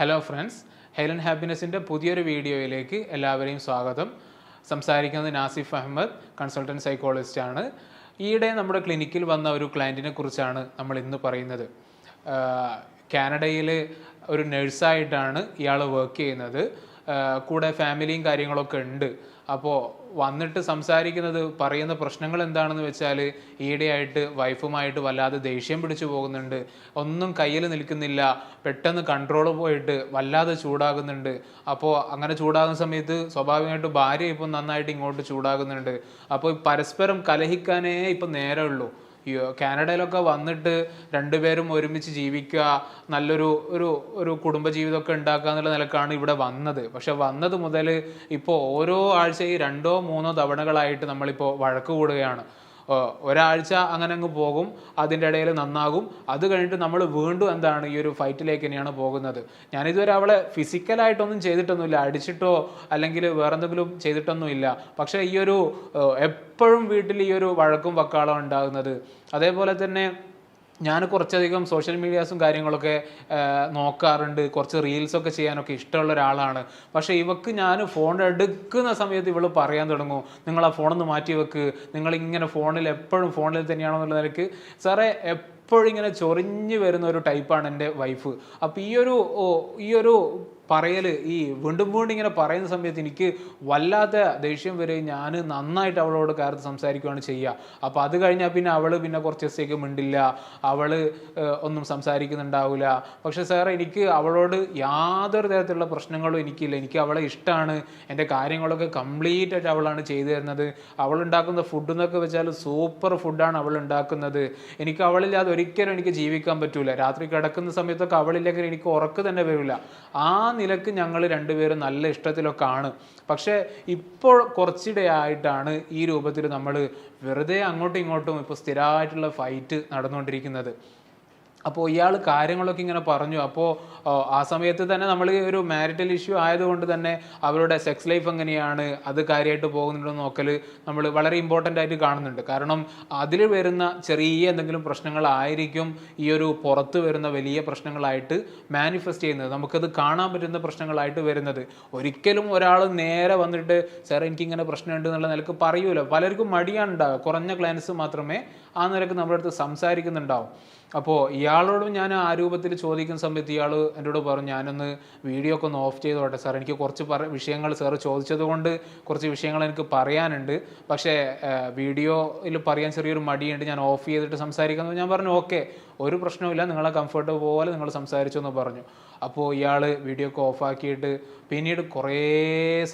Hello friends, health and ഹാപ്പിനെസ്സിൻ്റെ പുതിയൊരു വീഡിയോയിലേക്ക് എല്ലാവരെയും സ്വാഗതം. സംസാരിക്കുന്നത് നാസിഫ് അഹമ്മദ്, കൺസൾട്ടൻറ്റ് സൈക്കോളജിസ്റ്റ് ആണ്. ഈയിടെ നമ്മുടെ ക്ലിനിക്കിൽ വന്ന ഒരു ക്ലയൻറ്റിനെ കുറിച്ചാണ് നമ്മൾ ഇന്ന് പറയുന്നത്. കാനഡയിൽ ഒരു നഴ്സായിട്ടാണ് ഇയാൾ വർക്ക് ചെയ്യുന്നത്. കൂടെ ഫാമിലിയും കാര്യങ്ങളൊക്കെ ഉണ്ട്. അപ്പോൾ വന്നിട്ട് സംസാരിക്കുന്നത്, പറയുന്ന പ്രശ്നങ്ങൾ എന്താണെന്ന് വെച്ചാൽ, ഈയിടെയായിട്ട് വൈഫുമായിട്ട് വല്ലാതെ ദേഷ്യം പിടിച്ചു പോകുന്നുണ്ട്, ഒന്നും കയ്യിൽ നിൽക്കുന്നില്ല, പെട്ടെന്ന് കൺട്രോൾ പോയിട്ട് വല്ലാതെ ചൂടാകുന്നുണ്ട്. അപ്പോൾ അങ്ങനെ ചൂടാകുന്ന സമയത്ത് സ്വാഭാവികമായിട്ട് ഭാര്യ ഇപ്പം നന്നായിട്ട് ഇങ്ങോട്ട് ചൂടാകുന്നുണ്ട്. അപ്പോൾ പരസ്പരം കലഹിക്കാനേ ഇപ്പം നേരമുള്ളൂ. കാനഡയിലൊക്കെ വന്നിട്ട് രണ്ടുപേരും ഒരുമിച്ച് ജീവിക്കുക, നല്ലൊരു ഒരു ഒരു കുടുംബജീവിതമൊക്കെ ഉണ്ടാക്കുക എന്നുള്ള നിലക്കാണ് ഇവിടെ വന്നത്. പക്ഷെ വന്നത് മുതൽ ഇപ്പോൾ ഓരോ ആഴ്ചയും 2-3 തവണകളായിട്ട് നമ്മളിപ്പോൾ വഴക്ക് കൂടുകയാണ്. ഒരാഴ്ച അങ്ങനെ അങ്ങ് പോകും, അതിൻ്റെ ഇടയിൽ നന്നാകും, അത് കഴിഞ്ഞിട്ട് നമ്മൾ വീണ്ടും എന്താണ് ഈ ഒരു ഫൈറ്റിലേക്ക് തന്നെയാണ് പോകുന്നത്. ഞാനിതുവരെ അവളെ ഫിസിക്കലായിട്ടൊന്നും ചെയ്തിട്ടൊന്നുമില്ല, അടിച്ചിട്ടോ അല്ലെങ്കിൽ വേറെ എന്തെങ്കിലും ചെയ്തിട്ടൊന്നുമില്ല. പക്ഷേ ഈ ഒരു എപ്പോഴും വീട്ടിൽ ഈ ഒരു വഴക്കും വക്കാളം ഉണ്ടാകുന്നത്. അതേപോലെ തന്നെ ഞാൻ കുറച്ചധികം സോഷ്യൽ മീഡിയാസും കാര്യങ്ങളൊക്കെ നോക്കാറുണ്ട്, കുറച്ച് റീൽസൊക്കെ ചെയ്യാനൊക്കെ ഇഷ്ടമുള്ള ഒരാളാണ്. പക്ഷേ ഇവക്ക് ഞാൻ ഫോൺ എടുക്കുന്ന സമയത്ത് ഇവൾ പറയാൻ തുടങ്ങും, നിങ്ങൾ ആ ഫോണൊന്ന് മാറ്റി വെക്ക്, നിങ്ങളിങ്ങനെ ഫോണിൽ എപ്പോഴും ഫോണിൽ തന്നെയാണെന്നുള്ള നിലയ്ക്ക്. സാറേ, എപ്പോഴും ഇങ്ങനെ ചൊറിഞ്ഞ് വരുന്ന ഒരു ടൈപ്പാണ് എൻ്റെ വൈഫ്. അപ്പോൾ ഈ ഒരു പറയൽ, ഈ വീണ്ടും വീണ്ടും ഇങ്ങനെ പറയുന്ന സമയത്ത് എനിക്ക് വല്ലാത്ത ദേഷ്യം വരികയും ഞാൻ നന്നായിട്ട് അവളോട് കയറി സംസാരിക്കുകയാണ് ചെയ്യുക. അപ്പോൾ അത് കഴിഞ്ഞാൽ പിന്നെ അവൾ കുറച്ച് ദിവസത്തേക്ക് മിണ്ടില്ല, അവൾ ഒന്നും സംസാരിക്കുന്നുണ്ടാവില്ല. പക്ഷേ സാർ, എനിക്ക് അവളോട് യാതൊരു തരത്തിലുള്ള പ്രശ്നങ്ങളും എനിക്കില്ല. എനിക്ക് അവളെ ഇഷ്ടമാണ്, എൻ്റെ കാര്യങ്ങളൊക്കെ കംപ്ലീറ്റ് ആയിട്ട് അവളാണ് ചെയ്തു തരുന്നത്. അവളുണ്ടാക്കുന്ന ഫുഡ് എന്നൊക്കെ വെച്ചാൽ സൂപ്പർ ഫുഡാണ് അവൾ ഉണ്ടാക്കുന്നത്. എനിക്ക് അവളില്ലാതെ ഒരിക്കലും എനിക്ക് ജീവിക്കാൻ പറ്റൂല. രാത്രി കിടക്കുന്ന സമയത്തൊക്കെ അവളില്ലെങ്കിൽ എനിക്ക് ഉറക്ക് തന്നെ വരില്ല. ആ നിലക്ക് ഞങ്ങൾ രണ്ടുപേരും നല്ല ഇഷ്ടത്തിലൊക്കെ ആണ്. പക്ഷേ ഇപ്പോൾ കുറച്ചിടെയായിട്ടാണ് ഈ രൂപത്തിൽ നമ്മൾ വെറുതെ അങ്ങോട്ടും ഇങ്ങോട്ടും ഇപ്പോൾ സ്ഥിരമായിട്ടുള്ള ഫൈറ്റ് നടന്നുകൊണ്ടിരിക്കുന്നത്. അപ്പോൾ ഇയാൾ കാര്യങ്ങളൊക്കെ ഇങ്ങനെ പറഞ്ഞു. അപ്പോൾ ആ സമയത്ത് തന്നെ നമ്മൾ ഒരു മാരിറ്റൽ ഇഷ്യൂ ആയതുകൊണ്ട് തന്നെ അവരുടെ സെക്സ് ലൈഫ് എങ്ങനെയാണ്, അത് കാര്യമായിട്ട് പോകുന്നുണ്ടോ നോക്കൽ നമ്മൾ വളരെ ഇമ്പോർട്ടൻ്റ് ആയിട്ട് കാണുന്നുണ്ട്. കാരണം അതിൽ വരുന്ന ചെറിയ എന്തെങ്കിലും പ്രശ്നങ്ങളായിരിക്കും ഈ ഒരു പുറത്ത് വരുന്ന വലിയ പ്രശ്നങ്ങളായിട്ട് മാനിഫെസ്റ്റ് ചെയ്യുന്നത്, നമുക്കത് കാണാൻ പറ്റുന്ന പ്രശ്നങ്ങളായിട്ട് വരുന്നത്. ഒരിക്കലും ഒരാൾ നേരെ വന്നിട്ട് സാർ എനിക്കിങ്ങനെ പ്രശ്നമുണ്ട് എന്നുള്ള നിലക്ക് പറയൂല. പലർക്കും മടിയാണ് ഉണ്ടാവുക. കുറഞ്ഞ ക്ലയൻസ് മാത്രമേ ആ നിലക്ക് നമ്മുടെ അടുത്ത് സംസാരിക്കുന്നുണ്ടാവും. അപ്പോൾ ഇയാളോടും ഞാൻ ആ രൂപത്തിൽ ചോദിക്കുന്ന സമയത്ത് ഇയാൾ എന്നോട് പറഞ്ഞു, ഞാനൊന്ന് വീഡിയോ ഒക്കെ ഒന്ന് ഓഫ് ചെയ്തോട്ടെ സാർ, എനിക്ക് കുറച്ച് വിഷയങ്ങൾ സാർ ചോദിച്ചത് കൊണ്ട് കുറച്ച് വിഷയങ്ങൾ എനിക്ക് പറയാനുണ്ട്, പക്ഷേ വീഡിയോയിൽ പറയാൻ ചെറിയൊരു മടിയുണ്ട്, ഞാൻ ഓഫ് ചെയ്തിട്ട് സംസാരിക്കുന്നത്. ഞാൻ പറഞ്ഞു ഓക്കെ, ഒരു പ്രശ്നവുമില്ല, നിങ്ങളെ കംഫർട്ട് പോലെ നിങ്ങൾ സംസാരിച്ചു എന്ന് പറഞ്ഞു. അപ്പോൾ ഇയാൾ വീഡിയോ ഒക്കെ ഓഫാക്കിയിട്ട് പിന്നീട് കുറേ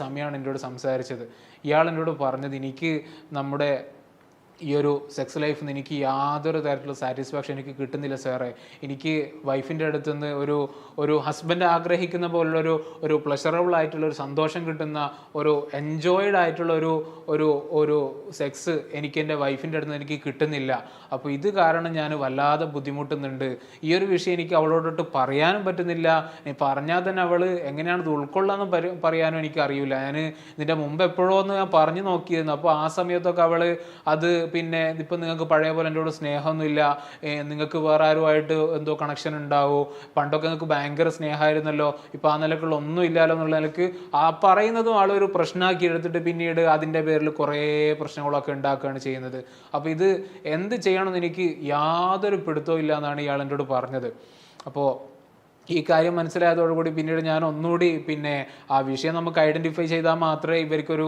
സമയമാണ് എന്നോട് സംസാരിച്ചത്. ഇയാൾ എന്നോട് പറഞ്ഞത്, എനിക്ക് നമ്മുടെ ഈ ഒരു സെക്സ് ലൈഫിൽ നിന്ന് എനിക്ക് യാതൊരു തരത്തിലുള്ള സാറ്റിസ്ഫാക്ഷൻ എനിക്ക് കിട്ടുന്നില്ല സാറേ. എനിക്ക് വൈഫിൻ്റെ അടുത്ത് നിന്ന് ഒരു ഹസ്ബൻഡ് ആഗ്രഹിക്കുന്ന പോലുള്ളൊരു ഒരു പ്ലഷറബിൾ ആയിട്ടുള്ള ഒരു സന്തോഷം കിട്ടുന്ന ഒരു എൻജോയ്ഡ് ആയിട്ടുള്ള ഒരു സെക്സ് എനിക്ക് എൻ്റെ വൈഫിൻ്റെ അടുത്ത് നിന്ന് എനിക്ക് കിട്ടുന്നില്ല. അപ്പോൾ ഇത് കാരണം ഞാൻ വല്ലാതെ ബുദ്ധിമുട്ടുന്നുണ്ട്. ഈ ഒരു വിഷയം എനിക്ക് അവളോടൊട്ട് പറയാനും പറ്റുന്നില്ല. പറഞ്ഞാൽ തന്നെ അവൾ എങ്ങനെയാണ് ഇത് ഉൾക്കൊള്ളാമെന്ന് പറയാനും എനിക്ക് അറിയില്ല. ഞാൻ ഇതിൻ്റെ മുമ്പ് എപ്പോഴോ ഒന്ന് ഞാൻ പറഞ്ഞു നോക്കിയിരുന്നു. അപ്പോൾ ആ സമയത്തൊക്കെ അവൾ അത് പിന്നെ ഇപ്പം നിങ്ങൾക്ക് പഴയ പോലെ എൻ്റെ കൂടെ സ്നേഹമൊന്നുമില്ല, നിങ്ങൾക്ക് വേറെ ആരുമായിട്ട് എന്തോ കണക്ഷൻ ഉണ്ടാവോ, പണ്ടൊക്കെ നിങ്ങൾക്ക് ഭയങ്കര സ്നേഹമായിരുന്നല്ലോ, ഇപ്പം ആ നിലക്കുള്ള ഒന്നും ഇല്ലല്ലോ എന്നുള്ള നിലക്ക് ആ പറയുന്നതും ആളൊരു പ്രശ്നമാക്കി എടുത്തിട്ട് പിന്നീട് അതിൻ്റെ പേരിൽ കുറേ പ്രശ്നങ്ങളൊക്കെ ഉണ്ടാക്കുകയാണ് ചെയ്യുന്നത്. അപ്പോൾ ഇത് എന്ത് ചെയ്യണമെന്ന് എനിക്ക് യാതൊരു പിടുത്തവും ഇല്ല എന്നാണ് ഇയാൾ എന്നോട് പറഞ്ഞത്. അപ്പോൾ ഈ കാര്യം മനസ്സിലായതോടുകൂടി പിന്നീട് ഞാൻ ഒന്നുകൂടി പിന്നെ ആ വിഷയം നമുക്ക് ഐഡൻറ്റിഫൈ ചെയ്താൽ മാത്രമേ ഇവർക്കൊരു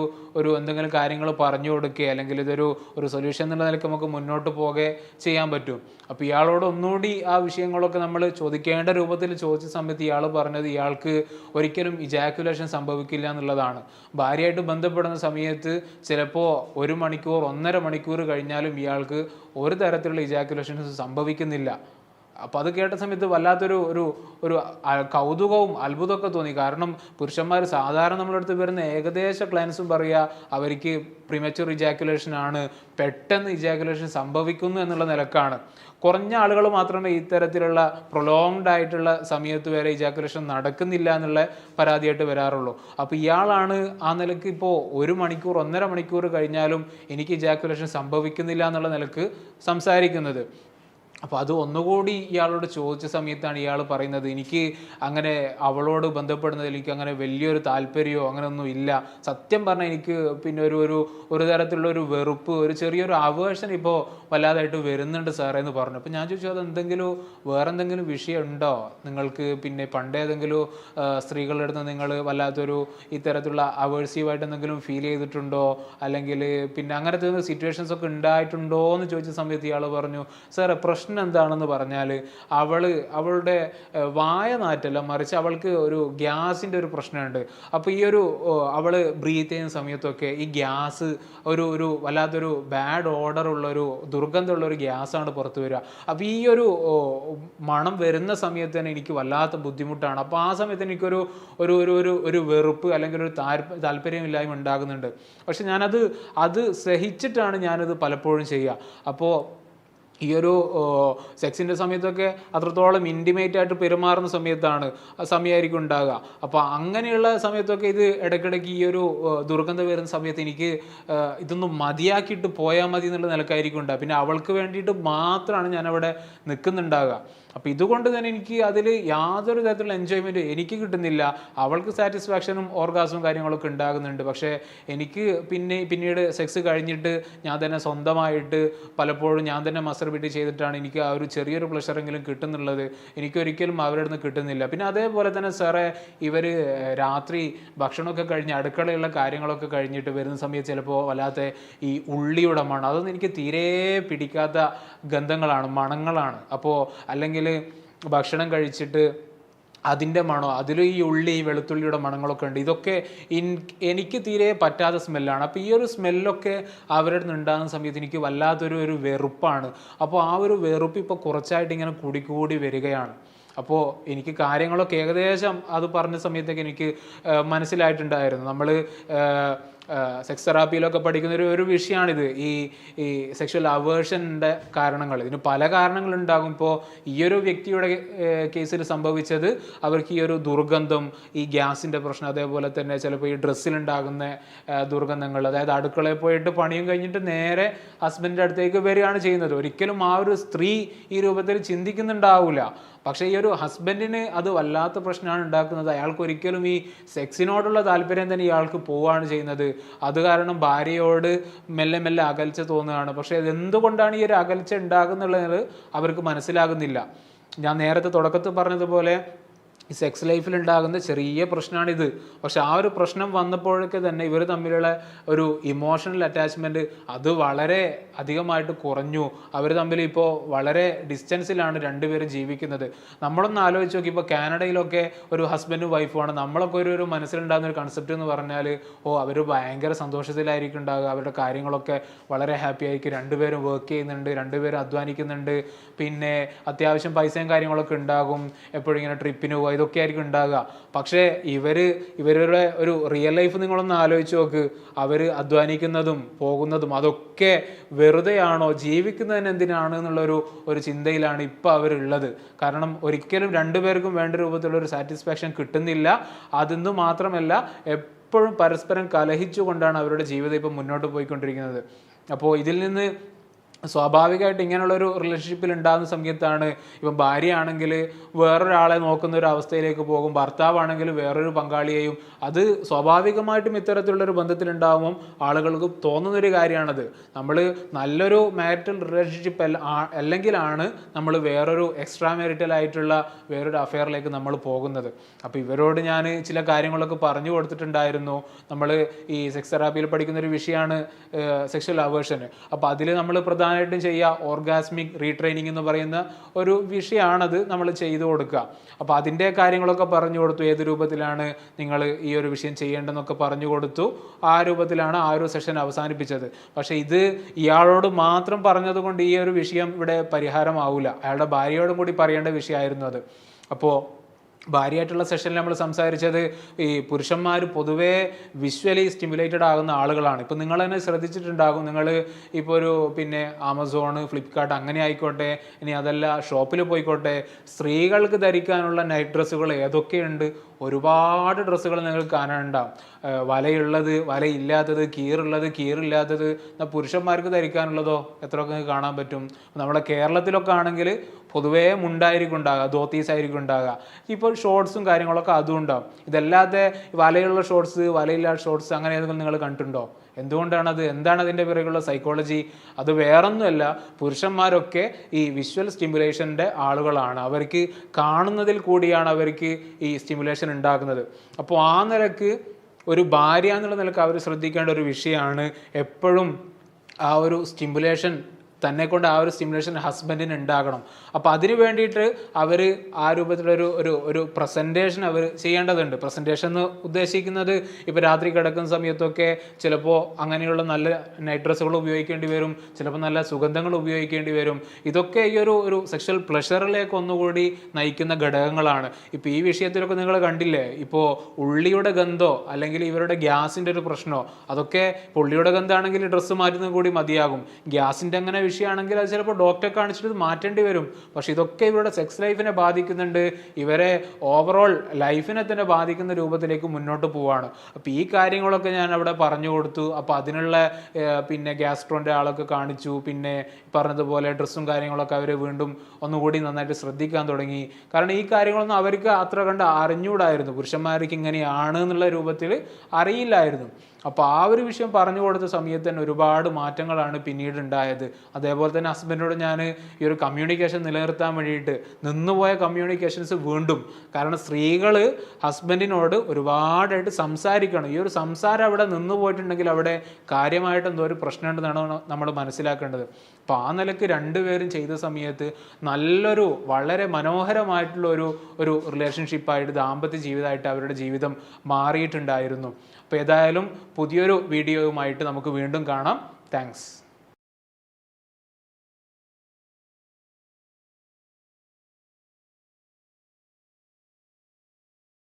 എന്തെങ്കിലും കാര്യങ്ങൾ പറഞ്ഞു കൊടുക്കുക, അല്ലെങ്കിൽ ഒരു സൊല്യൂഷൻ എന്നുള്ള നിലയ്ക്ക് നമുക്ക് മുന്നോട്ട് പോകെ ചെയ്യാൻ പറ്റും. അപ്പോൾ ഇയാളോട് ഒന്നുകൂടി ആ വിഷയങ്ങളൊക്കെ നമ്മൾ ചോദിക്കേണ്ട രൂപത്തിൽ ചോദിച്ച സമയത്ത് ഇയാൾ പറഞ്ഞത് ഇയാൾക്ക് ഒരിക്കലും ഇജാക്കുലേഷൻ സംഭവിക്കില്ല എന്നുള്ളതാണ്. ഭാര്യയായിട്ട് ബന്ധപ്പെടുന്ന സമയത്ത് ചിലപ്പോൾ 1 മണിക്കൂർ 1.5 മണിക്കൂർ കഴിഞ്ഞാലും ഇയാൾക്ക് ഒരു തരത്തിലുള്ള ഇജാക്കുലേഷൻസ് സംഭവിക്കുന്നില്ല. അപ്പോൾ അത് കേട്ട സമയത്ത് വല്ലാത്തൊരു ഒരു കൗതുകവും അത്ഭുതമൊക്കെ തോന്നി. കാരണം പുരുഷന്മാർ സാധാരണ നമ്മളടുത്ത് വരുന്ന ഏകദേശ ക്ലയൻസും പറയുക അവർക്ക് പ്രിമച്വർ ഇജാക്കുലേഷൻ ആണ്, പെട്ടെന്ന് ഇജാക്കുലേഷൻ സംഭവിക്കുന്നു എന്നുള്ള നിലക്കാണ്. കുറഞ്ഞ ആളുകൾ മാത്രമേ ഇത്തരത്തിലുള്ള പ്രൊലോങ്ഡ് ആയിട്ടുള്ള സമയത്ത് വരെ ഇജാക്കുലേഷൻ നടക്കുന്നില്ല എന്നുള്ള പരാതിയായിട്ട് വരാറുള്ളൂ. അപ്പോൾ ഇയാളാണ് ആ നിലക്ക് ഇപ്പോൾ 1 മണിക്കൂർ 1.5 മണിക്കൂർ കഴിഞ്ഞാലും എനിക്ക് ഇജാക്കുലേഷൻ സംഭവിക്കുന്നില്ല എന്നുള്ള നിലക്ക് സംസാരിക്കുന്നത്. അപ്പോൾ അത് ഒന്നുകൂടി ഇയാളോട് ചോദിച്ച സമയത്താണ് ഇയാൾ പറയുന്നത്, എനിക്ക് അങ്ങനെ അവളോട് ബന്ധപ്പെടുന്നതിൽ എനിക്ക് അങ്ങനെ വലിയൊരു താല്പര്യമോ അങ്ങനെയൊന്നും ഇല്ല. സത്യം പറഞ്ഞാൽ എനിക്ക് പിന്നെ ഒരു തരത്തിലുള്ള ഒരു വെറുപ്പ്, ഒരു ചെറിയൊരു അവേർഷൻ ഇപ്പോൾ വല്ലാതായിട്ട് വരുന്നുണ്ട് സാറേ എന്ന് പറഞ്ഞു. അപ്പോൾ ഞാൻ ചോദിച്ചു, അതെന്തെങ്കിലും വേറെന്തെങ്കിലും വിഷയം ഉണ്ടോ നിങ്ങൾക്ക്? പിന്നെ പണ്ടേതെങ്കിലും സ്ത്രീകളുടെ അടുത്ത് നിങ്ങൾ വല്ലാത്തൊരു ഇത്തരത്തിലുള്ള അവേഴ്സീവായിട്ട് എന്തെങ്കിലും ഫീൽ ചെയ്തിട്ടുണ്ടോ, അല്ലെങ്കിൽ പിന്നെ അങ്ങനത്തെ സിറ്റുവേഷൻസ് ഒക്കെ ഉണ്ടായിട്ടുണ്ടോ എന്ന് ചോദിച്ച സമയത്ത് ഇയാൾ പറഞ്ഞു, സാറേ പ്രശ്നം എന്താണെന്ന് പറഞ്ഞാൽ അവളുടെ വായ നാറ്റല്ല, മറിച്ച് അവൾക്ക് ഒരു ഗ്യാസിൻ്റെ ഒരു പ്രശ്നമുണ്ട്. അപ്പോൾ അവൾ ബ്രീത്ത് ചെയ്യുന്ന സമയത്തൊക്കെ ഈ ഗ്യാസ് ഒരു വല്ലാത്തൊരു ബാഡ് ഓർഡർ ഉള്ളൊരു ദുർഗന്ധമുള്ള ഒരു ഗ്യാസാണ് പുറത്ത് വരിക. അപ്പോൾ മണം വരുന്ന സമയത്ത് തന്നെ എനിക്ക് വല്ലാത്ത ബുദ്ധിമുട്ടാണ്. അപ്പോൾ ആ സമയത്ത് എനിക്കൊരു ഒരു ഒരു ഒരു വെറുപ്പ് അല്ലെങ്കിൽ ഒരു താല്പര്യമില്ലായ്മ ഉണ്ടാകുന്നുണ്ട്. പക്ഷെ അത് സഹിച്ചിട്ടാണ് ഞാനത് പലപ്പോഴും ചെയ്യുക. അപ്പോൾ സെക്സിൻ്റെ സമയത്തൊക്കെ അത്രത്തോളം ഇൻറ്റിമേറ്റ് ആയിട്ട് പെരുമാറുന്ന സമയമായിരിക്കും ഉണ്ടാകുക. അപ്പോൾ അങ്ങനെയുള്ള സമയത്തൊക്കെ ഇത് ഇടയ്ക്കിടയ്ക്ക് ദുർഗന്ധം വരുന്ന സമയത്ത് എനിക്ക് ഇതൊന്നും മതിയാക്കിയിട്ട് പോയാൽ മതി എന്നുള്ള നിലക്കായിരിക്കും ഉണ്ടാകുക. പിന്നെ അവൾക്ക് വേണ്ടിയിട്ട് മാത്രമാണ് ഞാനവിടെ നിൽക്കുന്നുണ്ടാകുക. അപ്പോൾ ഇതുകൊണ്ട് തന്നെ എനിക്ക് അതിൽ യാതൊരു തരത്തിലുള്ള എൻജോയ്മെൻറ്റ് എനിക്ക് കിട്ടുന്നില്ല. അവൾക്ക് സാറ്റിസ്ഫാക്ഷനും ഓർഗാസവും കാര്യങ്ങളൊക്കെ ഉണ്ടാകുന്നുണ്ട്. പക്ഷേ എനിക്ക് പിന്നീട് സെക്സ് കഴിഞ്ഞിട്ട് ഞാൻ തന്നെ സ്വന്തമായിട്ട് പലപ്പോഴും ഞാൻ തന്നെ മസ്റ്റർബേറ്റ് ചെയ്തിട്ടാണ് എനിക്ക് ആ ഒരു ചെറിയൊരു പ്ലഷറെങ്കിലും കിട്ടുന്നുള്ളത്. എനിക്കൊരിക്കലും അവരുടെ നിന്ന് കിട്ടുന്നില്ല. പിന്നെ അതേപോലെ തന്നെ സാറേ, ഇവർ രാത്രി ഭക്ഷണമൊക്കെ കഴിഞ്ഞ് അടുക്കളയുള്ള കാര്യങ്ങളൊക്കെ കഴിഞ്ഞിട്ട് വരുന്ന സമയത്ത് ചിലപ്പോൾ വല്ലാത്ത ഈ ഉള്ളിയുടെ മണം, അതൊന്നും എനിക്ക് തീരെ പിടിക്കാത്ത ഗന്ധങ്ങളാണ്, മണങ്ങളാണ്. അപ്പോൾ അല്ലെങ്കിൽ ഭക്ഷണം കഴിച്ചിട്ട് അതിൻ്റെ മണോ, അതിലും ഈ ഉള്ളി വെളുത്തുള്ളിയുടെ മണങ്ങളൊക്കെ ഉണ്ട്. ഇതൊക്കെ എനിക്ക് തീരെ പറ്റാത്ത സ്മെല്ലാണ്. അപ്പോൾ ഈ ഒരു സ്മെല്ലൊക്കെ അവരുടെ നിന്ന് ഉണ്ടാകുന്ന സമയത്ത് എനിക്ക് വല്ലാത്തൊരു വെറുപ്പാണ്. അപ്പോൾ ആ ഒരു വെറുപ്പ് ഇപ്പോൾ കുറച്ചായിട്ട് ഇങ്ങനെ കൂടി വരികയാണ്. അപ്പോൾ എനിക്ക് കാര്യങ്ങളൊക്കെ ഏകദേശം അത് പറഞ്ഞ സമയത്തൊക്കെ എനിക്ക് മനസ്സിലായിട്ടുണ്ടായിരുന്നു. നമ്മൾ സെക്സ് തെറാപ്പിയിലൊക്കെ പഠിക്കുന്ന ഒരു വിഷയമാണിത്, ഈ സെക്ഷൽ അവേർഷൻ്റെ കാരണങ്ങൾ. ഇതിന് പല കാരണങ്ങളുണ്ടാകും. ഇപ്പോൾ ഈയൊരു വ്യക്തിയുടെ കേസിൽ സംഭവിച്ചത് അവർക്ക് ഈ ഒരു ദുർഗന്ധം, ഈ ഗ്യാസിൻ്റെ പ്രശ്നം, അതേപോലെ തന്നെ ചിലപ്പോൾ ഈ ഡ്രസ്സിലുണ്ടാകുന്ന ദുർഗന്ധങ്ങൾ, അതായത് അടുക്കളയിൽ പോയിട്ട് പണിയും കഴിഞ്ഞിട്ട് നേരെ ഹസ്ബൻഡിൻ്റെ അടുത്തേക്ക് വരികയാണ് ചെയ്യുന്നത്. ഒരിക്കലും ആ ഒരു സ്ത്രീ ഈ രൂപത്തിൽ ചിന്തിക്കുന്നുണ്ടാവില്ല. പക്ഷേ ഈ ഒരു ഹസ്ബൻഡിന് അത് വല്ലാത്ത പ്രശ്നമാണ് ഉണ്ടാക്കുന്നത്. അയാൾക്ക് ഒരിക്കലും ഈ സെക്സിനോടുള്ള താല്പര്യം തന്നെ ഇയാൾക്ക് പോവുകയാണ് ചെയ്യുന്നത്. അത് കാരണം ഭാര്യയോട് മെല്ലെ മെല്ലെ അകൽച്ച തോന്നുകയാണ്. പക്ഷേ ഇതെന്തുകൊണ്ടാണ് ഈ ഒരു അകൽച്ച ഉണ്ടാകുന്നുള്ളത് അവർക്ക് മനസ്സിലാകുന്നില്ല. ഞാൻ നേരത്തെ തുടക്കത്തിൽ പറഞ്ഞതുപോലെ ഈ സെക്സ് ലൈഫിൽ ഉണ്ടാകുന്ന ചെറിയ പ്രശ്നമാണിത്. പക്ഷെ ആ ഒരു പ്രശ്നം വന്നപ്പോഴൊക്കെ തന്നെ ഇവർ തമ്മിലുള്ള ഒരു ഇമോഷണൽ അറ്റാച്ച്മെൻറ്റ് അത് വളരെ അധികമായിട്ട് കുറഞ്ഞു. അവർ തമ്മിൽ ഇപ്പോൾ വളരെ ഡിസ്റ്റൻസിലാണ് രണ്ടുപേരും ജീവിക്കുന്നത്. നമ്മളൊന്ന് ആലോചിച്ച് നോക്കി, ഇപ്പോൾ കാനഡയിലൊക്കെ ഒരു ഹസ്ബൻഡും വൈഫുമാണ്. നമ്മളൊക്കെ ഒരു മനസ്സിലുണ്ടാകുന്ന ഒരു കൺസെപ്റ്റ് എന്ന് പറഞ്ഞാൽ, അവർ ഭയങ്കര സന്തോഷത്തിലായിരിക്കും ഉണ്ടാകുക, അവരുടെ കാര്യങ്ങളൊക്കെ വളരെ ഹാപ്പി ആയിരിക്കും, രണ്ടുപേരും വർക്ക് ചെയ്യുന്നുണ്ട്, രണ്ടുപേരും അധ്വാനിക്കുന്നുണ്ട്, പിന്നെ അത്യാവശ്യം പൈസയും കാര്യങ്ങളൊക്കെ ഉണ്ടാകും, എപ്പോഴും ഇങ്ങനെ ട്രിപ്പിന് പോയി ഇതൊക്കെ ആയിരിക്കും ഉണ്ടാകുക. പക്ഷേ ഇവരുടെ ഒരു റിയൽ ലൈഫ് നിങ്ങളൊന്ന് ആലോചിച്ച് നോക്ക്. അവർ അധ്വാനിക്കുന്നതും പോകുന്നതും അതൊക്കെ വെറുതെയാണോ, ജീവിക്കുന്നതിന് എന്തിനാണ് ഒരു ചിന്തയിലാണ് ഇപ്പോൾ അവരുള്ളത്. കാരണം ഒരിക്കലും രണ്ടുപേർക്കും വേണ്ട രൂപത്തിലുള്ള ഒരു സാറ്റിസ്ഫാക്ഷൻ കിട്ടുന്നില്ല. അതെന്ന് മാത്രമല്ല, എപ്പോഴും പരസ്പരം കലഹിച്ചുകൊണ്ടാണ് അവരുടെ ജീവിതം ഇപ്പം മുന്നോട്ട് പോയിക്കൊണ്ടിരിക്കുന്നത്. അപ്പോൾ ഇതിൽ നിന്ന് സ്വാഭാവികമായിട്ട് ഇങ്ങനെയുള്ളൊരു റിലേഷൻഷിപ്പിൽ ഉണ്ടാകുന്ന സമയത്താണ് ഇപ്പം ഭാര്യ ആണെങ്കിൽ വേറൊരാളെ നോക്കുന്ന ഒരു അവസ്ഥയിലേക്ക് പോകും, ഭർത്താവാണെങ്കിൽ വേറൊരു പങ്കാളിയെയും. അത് സ്വാഭാവികമായിട്ടും ഇത്തരത്തിലുള്ളൊരു ബന്ധത്തിലുണ്ടാകുമ്പം ആളുകൾക്ക് തോന്നുന്നൊരു കാര്യമാണത്. നമ്മൾ നല്ലൊരു മാരിറ്റൽ റിലേഷൻഷിപ്പ് അല്ലെങ്കിലാണ് നമ്മൾ വേറൊരു എക്സ്ട്രാ മാരിറ്റൽ ആയിട്ടുള്ള വേറൊരു അഫെയറിലേക്ക് നമ്മൾ പോകുന്നത്. അപ്പോൾ ഇവരോട് ഞാൻ ചില കാര്യങ്ങളൊക്കെ പറഞ്ഞു കൊടുത്തിട്ടുണ്ടായിരുന്നു. നമ്മൾ ഈ സെക്സ് തെറാപ്പിയിൽ പഠിക്കുന്നൊരു വിഷയമാണ് സെക്ഷൽ അവേർഷൻ. അപ്പോൾ അതിൽ നമ്മൾ പ്രധാനമായിട്ടും ചെയ്യുക ഓർഗാസ്മിക് റീട്രെയിനിങ് എന്ന് പറയുന്ന ഒരു വിഷയമാണത് നമ്മൾ ചെയ്തു കൊടുക്കുക. അപ്പോൾ അതിൻ്റെ കാര്യങ്ങളൊക്കെ പറഞ്ഞു കൊടുത്തു, ഏത് രൂപത്തിലാണ് നിങ്ങൾ ഈ ഒരു വിഷയം ചെയ്യേണ്ടതെന്നൊക്കെ പറഞ്ഞു കൊടുത്തു. ആ രൂപത്തിലാണ് ആ ഒരു സെഷൻ അവസാനിപ്പിച്ചത്. പക്ഷേ ഇത് ഇയാളോട് മാത്രം പറഞ്ഞതുകൊണ്ട് ഈ ഒരു വിഷയം ഇവിടെ പരിഹാരമാവില്ല. അയാളുടെ ഭാര്യയോടും കൂടി പറയേണ്ട വിഷയമായിരുന്നു അത്. അപ്പോൾ ഭാര്യയായിട്ടുള്ള സെഷനിൽ നമ്മൾ സംസാരിച്ചത് ഈ പുരുഷന്മാർ പൊതുവേ വിഷ്വലി സ്റ്റിമുലേറ്റഡ് ആകുന്ന ആളുകളാണ്. ഇപ്പം നിങ്ങൾ തന്നെ ശ്രദ്ധിച്ചിട്ടുണ്ടാകും, നിങ്ങൾ ഇപ്പോൾ ഒരു ആമസോൺ, ഫ്ലിപ്കാർട്ട് അങ്ങനെ ആയിക്കോട്ടെ, ഇനി അതല്ല ഷോപ്പിൽ പോയിക്കോട്ടെ, സ്ത്രീകൾക്ക് ധരിക്കാനുള്ള നൈറ്റ് ഡ്രസ്സുകൾ ഏതൊക്കെയുണ്ട്, ഒരുപാട് ഡ്രസ്സുകൾ നിങ്ങൾക്ക് കാണാനുണ്ടാവും. വലയുള്ളത്, വലയില്ലാത്തത്, കീറുള്ളത്, കീറില്ലാത്തത്. പുരുഷന്മാർക്ക് ധരിക്കാനുള്ളതോ എത്രയൊക്കെ കാണാൻ പറ്റും. നമ്മുടെ കേരളത്തിലൊക്കെ ആണെങ്കിൽ പൊതുവേ മുണ്ടായിരിക്കും ഉണ്ടാകുക, ധോത്തീസ് ആയിരിക്കും ഉണ്ടാകുക. ഇപ്പോൾ ഷോർട്സും കാര്യങ്ങളൊക്കെ അതും ഉണ്ടാവും. ഇതല്ലാതെ വലയുള്ള ഷോർട്സ്, വലയില്ലാത്ത ഷോർട്സ് അങ്ങനെ ഏതെങ്കിലും നിങ്ങൾ കണ്ടിട്ടുണ്ടോ? എന്തുകൊണ്ടാണത്? എന്താണ് അതിൻ്റെ പിറകുള്ള സൈക്കോളജി? അത് വേറൊന്നുമല്ല, പുരുഷന്മാരൊക്കെ ഈ വിഷ്വൽ സ്റ്റിമുലേഷൻ്റെ ആളുകളാണ്. അവർക്ക് കാണുന്നതിൽ കൂടിയാണ് അവർക്ക് ഈ സ്റ്റിമുലേഷൻ ഉണ്ടാക്കുന്നത്. അപ്പോൾ ആ നിലക്ക് ഒരു ഭാര്യ എന്നുള്ള നിലക്ക് അവർ ശ്രദ്ധിക്കേണ്ട ഒരു വിഷയമാണ് എപ്പോഴും ആ ഒരു സ്റ്റിമുലേഷൻ തന്നെ കൊണ്ട് ആ ഒരു സ്റ്റിമുലേഷൻ ഹസ്ബൻഡിന് ഉണ്ടാകണം. അപ്പോൾ അതിന് വേണ്ടിയിട്ട് അവർ ആ രൂപത്തിലൊരു ഒരു ഒരു പ്രസൻറ്റേഷൻ അവർ ചെയ്യേണ്ടതുണ്ട്. പ്രസൻറ്റേഷൻ എന്ന് ഉദ്ദേശിക്കുന്നത് ഇപ്പോൾ രാത്രി കിടക്കുന്ന സമയത്തൊക്കെ ചിലപ്പോൾ അങ്ങനെയുള്ള നല്ല നൈറ്റ് ഡ്രസ്സുകൾ ഉപയോഗിക്കേണ്ടി വരും, ചിലപ്പോൾ നല്ല സുഗന്ധങ്ങൾ ഉപയോഗിക്കേണ്ടി വരും. ഇതൊക്കെ ഈ ഒരു സെക്ഷൽ പ്ലഷറിലേക്ക് ഒന്നുകൂടി നയിക്കുന്ന ഘടകങ്ങളാണ്. ഇപ്പോൾ ഈ വിഷയത്തിലൊക്കെ നിങ്ങൾ കണ്ടില്ലേ, ഇപ്പോൾ ഉള്ളിയുടെ ഗന്ധോ അല്ലെങ്കിൽ ഇവരുടെ ഗ്യാസിൻ്റെ ഒരു പ്രശ്നമോ, അതൊക്കെ ഉള്ളിയുടെ ഗന്ധമാണെങ്കിൽ ഡ്രസ്സ് മാറ്റുന്നത് കൂടി മതിയാകും. ഗ്യാസിൻ്റെ അങ്ങനെ വിഷയമാണെങ്കിൽ അത് ചിലപ്പോൾ ഡോക്ടറെ കാണിച്ചിട്ട് മാറ്റേണ്ടി വരും. പക്ഷെ ഇതൊക്കെ ഇവരുടെ സെക്സ് ലൈഫിനെ ബാധിക്കുന്നുണ്ട്, ഇവരെ ഓവറോൾ ലൈഫിനെ തന്നെ ബാധിക്കുന്ന രൂപത്തിലേക്ക് മുന്നോട്ട് പോവാണ്. അപ്പോൾ ഈ കാര്യങ്ങളൊക്കെ ഞാൻ അവിടെ പറഞ്ഞു കൊടുത്തു. അപ്പോൾ അതിനുള്ള ഗ്യാസ്ട്രോൻ്റെ ആളൊക്കെ കാണിച്ചു. പിന്നെ പറഞ്ഞതുപോലെ ഡ്രസ്സും കാര്യങ്ങളൊക്കെ അവർ വീണ്ടും ഒന്നുകൂടി നന്നായിട്ട് ശ്രദ്ധിക്കാൻ തുടങ്ങി. കാരണം ഈ കാര്യങ്ങളൊന്നും അവർക്ക് അത്ര കണ്ട് അറിഞ്ഞുകൂടായിരുന്നു, പുരുഷന്മാർക്ക് ഇങ്ങനെയാണ് എന്നുള്ള രൂപത്തിൽ അറിയില്ലായിരുന്നു. അപ്പോൾ ആ ഒരു വിഷയം പറഞ്ഞു കൊടുത്ത സമയത്ത് തന്നെ ഒരുപാട് മാറ്റങ്ങളാണ് പിന്നീട് ഉണ്ടായത്. അതേപോലെ തന്നെ ഹസ്ബൻഡിനോട് ഞാൻ ഈ ഒരു കമ്മ്യൂണിക്കേഷൻ നിലനിർത്താൻ വേണ്ടിയിട്ട് നിന്നുപോയ കമ്മ്യൂണിക്കേഷൻസ് വീണ്ടും, കാരണം സ്ത്രീകൾ ഹസ്ബൻഡിനോട് ഒരുപാടായിട്ട് സംസാരിക്കണം. ഈ ഒരു സംസാരം അവിടെ നിന്ന് പോയിട്ടുണ്ടെങ്കിൽ അവിടെ കാര്യമായിട്ട് എന്തോ ഒരു പ്രശ്നമുണ്ടെന്നാണ് നമ്മൾ മനസ്സിലാക്കേണ്ടത്. അപ്പോൾ ആ നിലയ്ക്ക് രണ്ടുപേരും ചെയ്ത സമയത്ത് നല്ലൊരു വളരെ മനോഹരമായിട്ടുള്ള ഒരു റിലേഷൻഷിപ്പായിട്ട്, ദാമ്പത്യ ജീവിതമായിട്ട് അവരുടെ ജീവിതം മാറിയിട്ടുണ്ടായിരുന്നു. അപ്പോൾ ഏതായാലും പുതിയൊരു വീഡിയോയുമായിട്ട് നമുക്ക് വീണ്ടും കാണാം. താങ്ക്സ്.